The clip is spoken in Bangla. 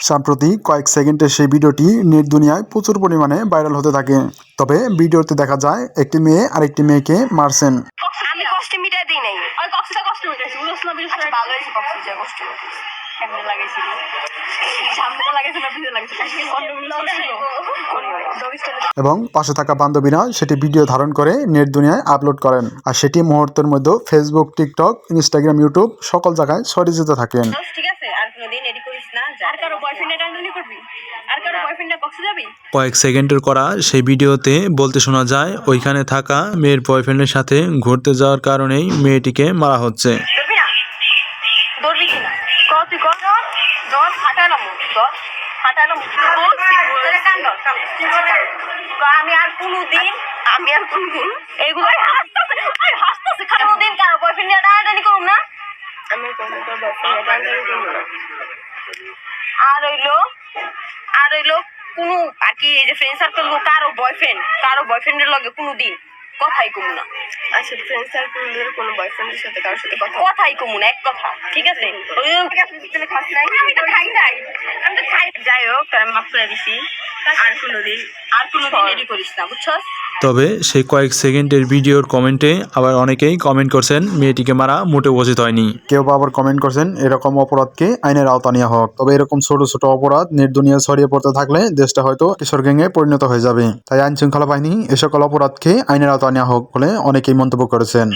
সম্প্রতি কয়েক সেকেন্ডের সেই ভিডিওটি নেট দুনিয়ায় প্রচুর পরিমাণে ভাইরাল হতে থাকে। তবে ভিডিওতে দেখা যায় একটি মেয়ে আরেকটি মেয়েকে মারছেন। আমি কষ্ট মিটাই দিই নাই। ওই কষ্টটা কষ্ট মিটাইছি। বুঝছ না বিশেষ করে ভালো হইছে কষ্ট যা কষ্ট মিটাইছি। কেমনে লাগাইছি? সামনে লাগাইছে না পিছে লাগাইছে? এবং পাশে থাকা বান্ধবীরা সেটি ভিডিও ধারণ করে নেট দুনিয়ায় আপলোড করেন। আর সেটি মুহূর্তের মধ্যে ফেসবুক, টিকটক, ইনস্টাগ্রাম, ইউটিউব সকল জায়গায় ছড়িয়ে যেতে থাকেন। ঠিক আছে, আর কোনোদিন এডি করিস না। আর কারো বয়ফ্রেন্ডে টানটানি করবি? আর কারো বয়ফ্রেন্ডে কক্সে যাবি? কয়েক সেকেন্ডের করা সেই ভিডিওতে বলতে শোনা যায় ওইখানে থাকা মেয়ের বয়ফ্রেন্ডের সাথে ঘুরতে যাওয়ার কারণেই মেয়েটিকে মারা হচ্ছে। ধরবি না? ধরবি কিনা? তুই কর ধর ফাটালাম ধর ফাটালাম আমি আর কোনোদিন এইগুলো হাসতেছে কোনোদিন কারো বয়ফ্রেন্ড নিয়ে টানাটানি করুন না। আমি আর হইলো কোনো আর কি এই যে ফ্রেন্ড সার্কেল কারো বয়ফ্রেন্ডের লগে কোনোদিন কথাই কমু না। আচ্ছা, ফ্রেন্ড সার্কেলের কোনো বয়ফ্রেন্ডের সাথে কারোর সাথে কথাই কমু না, এক কথা। ঠিক আছে, খাস নাই? আমি তো খাই নাই, আমি তো খাই। যাই হোক, আমি মাফ করে দিছি। আর কোনোদিন এডি করিস না, বুঝছস? তবে সেই কয়েক সেকেন্ডের ভিডিওর কমেন্টে আবার অনেকেই কমেন্ট করছেন মেয়েটিকে মারা মোটেও উচিত হয়নি। কেউ বা আবার কমেন্ট করছেন এরকম অপরাধকে আইনের আওতা নেওয়া হোক। তবে এরকম ছোট ছোট অপরাধ নেট দুনিয়া ছড়িয়ে পড়তে থাকলে দেশটা হয়তো কিশোর গ্যাংয়ে পরিণত হয়ে যাবে। তাই আইন শৃঙ্খলা বাহিনী এ সকল অপরাধকে আইনের আওতা নেওয়া হোক বলে অনেকেই মন্তব্য করেছেন।